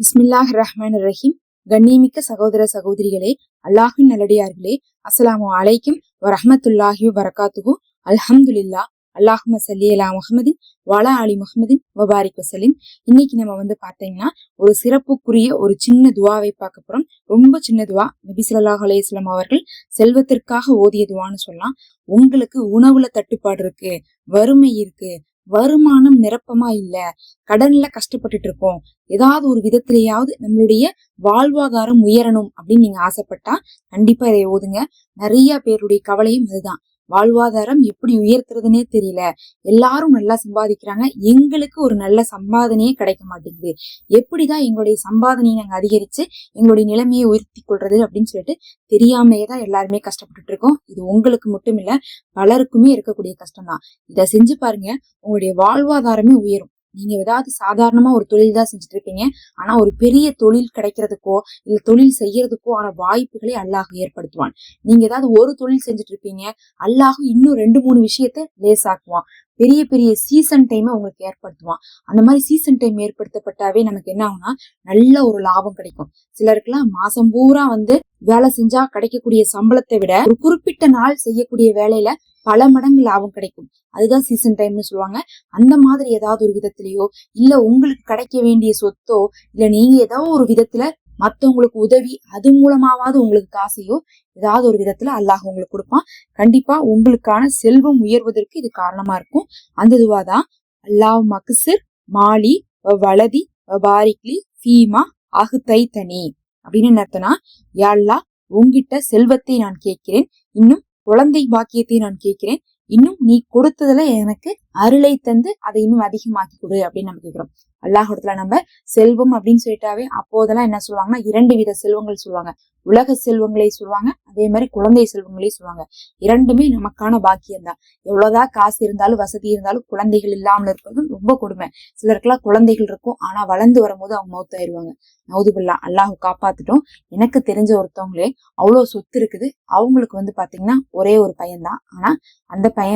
பிஸ்மில்லாஹிர் ரஹ்மானிர் ரஹீம். கண்ணியமிக்க சகோதர சகோதரிகளே, அல்லாஹின் நல்லடியார்களே, அஸ்ஸலாமு அலைக்கும் வரஹ்மத்துல்லாஹி வபரகாத்துஹு. அல்ஹம்துலில்லாஹ். அல்லாஹும்ம ஸல்லி அலா முஹம்மதின் வஅலா ஆலி முஹம்மதின் வபாரிக் வஸல்லிம். இன்னைக்கு நம்ம பாத்தீங்கன்னா ஒரு சிறப்புக்குரிய ஒரு சின்ன துவாவை பார்க்க போறோம். ரொம்ப சின்ன துவா. நபி ஸல்லல்லாஹு அலைஹி வஸல்லம் அவர்கள் செல்வத்திற்காக ஓதிய துவான்னு சொல்லலாம். உங்களுக்கு உணவுல தட்டுப்பாடு இருக்கு, வறுமை இருக்கு, வருமானம் நிரப்பமா இல்ல, கடன்ல கஷ்டப்பட்டுட்டு இருக்கோம், ஏதாவது ஒரு விதத்திலேயாவது நம்மளுடைய வாழ்வாதாரம் உயரணும் அப்படின்னு நீங்க ஆசைப்பட்டா கண்டிப்பா இதை ஓதுங்க. நிறைய பேருடைய கவலையும் அதுதான். வாழ்வாதாரம் எப்படி உயர்த்துறதுன்னே தெரியல, எல்லாரும் நல்லா சம்பாதிக்கிறாங்க, எங்களுக்கு ஒரு நல்ல சம்பாதனையே கிடைக்க மாட்டேங்குது, எப்படிதான் எங்களுடைய சம்பாதனையை நாங்க அதிகரிச்சு எங்களுடைய நிலைமையை உயர்த்தி கொள்றது அப்படின்னு சொல்லிட்டு தெரியாமையே தான் எல்லாருமே கஷ்டப்பட்டுட்டு இருக்கோம். இது உங்களுக்கு மட்டும் இல்ல, பலருக்குமே இருக்கக்கூடிய கஷ்டம் தான். இதை செஞ்சு பாருங்க, உங்களுடைய வாழ்வாதாரமே உயரும். நீங்க ஏதாவது சாதாரணமா ஒரு தொழில் தான் செஞ்சுட்டு இருப்பீங்க, ஆனா ஒரு பெரிய தொழில் கிடைக்கிறதுக்கோ இல்ல தொழில் செய்யறதுக்கோ ஆன வாய்ப்புகளை அல்லாஹ் ஏற்படுத்துவான். நீங்க ஏதாவது ஒரு தொழில் செஞ்சுட்டு இருப்பீங்க, அல்லாஹ் இன்னும் 2-3 விஷயத்த லேசாக்குவான். பெரிய பெரிய சீசன் டைமை உங்களுக்கு ஏற்படுத்துவான். அந்த மாதிரி சீசன் டைம் ஏற்படுத்தப்பட்டாவே நமக்கு என்ன ஆகும்னா நல்ல ஒரு லாபம் கிடைக்கும். சிலருக்குலாம் மாசம் பூரா வேலை செஞ்சா கிடைக்கக்கூடிய சம்பளத்தை விட ஒரு குறிப்பிட்ட நாள் செய்யக்கூடிய வேலையில பல மடங்கு லாபம் கிடைக்கும். அதுதான் சீசன் டைம்னு சொல்லுவாங்க. அந்த மாதிரி ஏதாவது ஒரு விதத்திலயோ இல்ல உங்களுக்கு கிடைக்க வேண்டிய சொத்தோ இல்ல நீங்க ஏதாவது ஒரு விதத்துல மத்தவங்களுக்கு உதவி அது மூலமாவது உங்களுக்கு காசையோ ஏதாவது ஒரு விதத்துல அல்லாஹ் உங்களுக்கு கொடுப்பான். கண்டிப்பா உங்களுக்கான செல்வம் உயர்வதற்கு இது காரணமா இருக்கும். அந்த துவாதான் அல்லாஹ் மக்சிர் மாலி வலதி பாரிக்லி ஃபீமா அஹ்தை தனி அப்படின்னு நடத்தினா, யா அல்லாஹ் உன்கிட்ட செல்வத்தை நான் கேட்கிறேன், இன்னும் குழந்தை பாக்கியத்தை நான் கேட்கிறேன், இன்னும் நீ கொடுத்ததுல எனக்கு அருளை தந்து அதை இன்னும் அதிகமாக்கி கொடு அப்படின்னு நம்ம கேட்கிறோம். அல்லாஹ்விடத்துல நம்ம செல்வம் அப்படின்னு சொல்லிட்டாவே அப்போதெல்லாம் என்ன சொல்லுவாங்கன்னா 2 வித செல்வங்கள் சொல்லுவாங்க. உலக செல்வங்களை சொல்லுவாங்க, அதே மாதிரி குழந்தை செல்வங்களையும் சொல்லுவாங்க. இரண்டுமே நமக்கான பாக்கியம் தான். எவ்வளவுதான் காசு இருந்தாலும் வசதி இருந்தாலும் குழந்தைகள் இல்லாமல் இருப்பதும் ரொம்ப கொடுமை. சிலருக்குலாம் குழந்தைகள் இருக்கும், ஆனா வளர்ந்து வரும்போது அவங்க மௌத்தாயிருவாங்க. நௌதுபில்லா, அல்லாஹ் காப்பாத்துட்டோம். எனக்கு தெரிஞ்ச ஒருத்தவங்களே அவ்வளவு சொத்து இருக்குது, அவங்களுக்கு பாத்தீங்கன்னா ஒரே ஒரு பையன் தான். ஆனா அந்த பையன்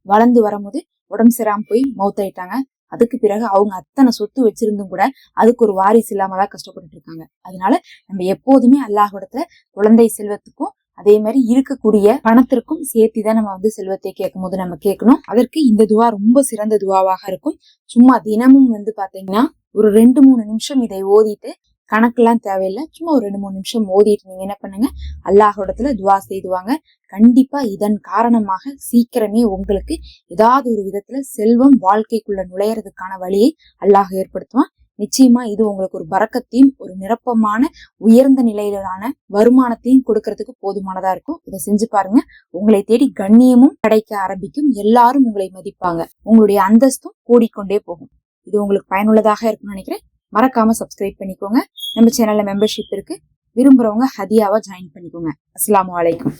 வளர்ந்து வரும்போது உடம்பு சரியாம போய் மௌத்தாயிட்டாங்க. அதுக்கு பிறகு அவங்க அத்தனை சொத்து வச்சிருந்தும் கூட அதுக்கு ஒரு வாரிசு இல்லாமதான் கஷ்டப்பட்டு இருக்காங்க. அதனால நம்ம எப்போதுமே அல்லாஹ்விடத்துல குழந்தை செல்வத்துக்கும் அதே மாதிரி இருக்கக்கூடிய பணத்திற்கும் சேர்த்திதான் நம்ம செல்வத்தை கேட்கும் போது நம்ம கேட்கணும். அதற்கு இந்த துவா ரொம்ப சிறந்த துவாவாக இருக்கும். சும்மா தினமும் பாத்தீங்கன்னா ஒரு 2-3 நிமிஷம் இதை ஓதிட்டு, கணக்கெல்லாம் தேவையில்லை, சும்மா ஒரு 2-3 நிமிஷம் ஓதிட்டு நீங்க என்ன பண்ணுங்க, அல்லாஹ்விடத்துல துவா செய்துவாங்க. கண்டிப்பா இதன் காரணமாக சீக்கிரமே உங்களுக்கு ஏதாவது ஒரு விதத்துல செல்வம் வாழ்க்கைக்குள்ள நுழையறதுக்கான வழியை அல்லாஹ் ஏற்படுத்துவான். நிச்சயமா இது உங்களுக்கு ஒரு பரக்கத்தையும் ஒரு நிரப்பமான உயர்ந்த நிலையிலான வருமானத்தையும் கொடுக்கறதுக்கு போதுமானதா இருக்கும். இதை செஞ்சு பாருங்க, உங்களை தேடி கண்ணியமும் கிடைக்க ஆரம்பிக்கும். எல்லாரும் உங்களை மதிப்பாங்க, உங்களுடைய அந்தஸ்தும் கூடிக்கொண்டே போகும். இது உங்களுக்கு பயனுள்ளதாக இருக்கும்னு நினைக்கிறேன். மறக்காம சப்ஸ்கிரைப் பண்ணிக்கோங்க. நம்ம சேனல்ல மெம்பர்ஷிப் இருக்கு, விரும்புறவங்க ஹதியாவா ஜாயின் பண்ணிக்கோங்க. அஸ்ஸலாமு அலைக்கும்.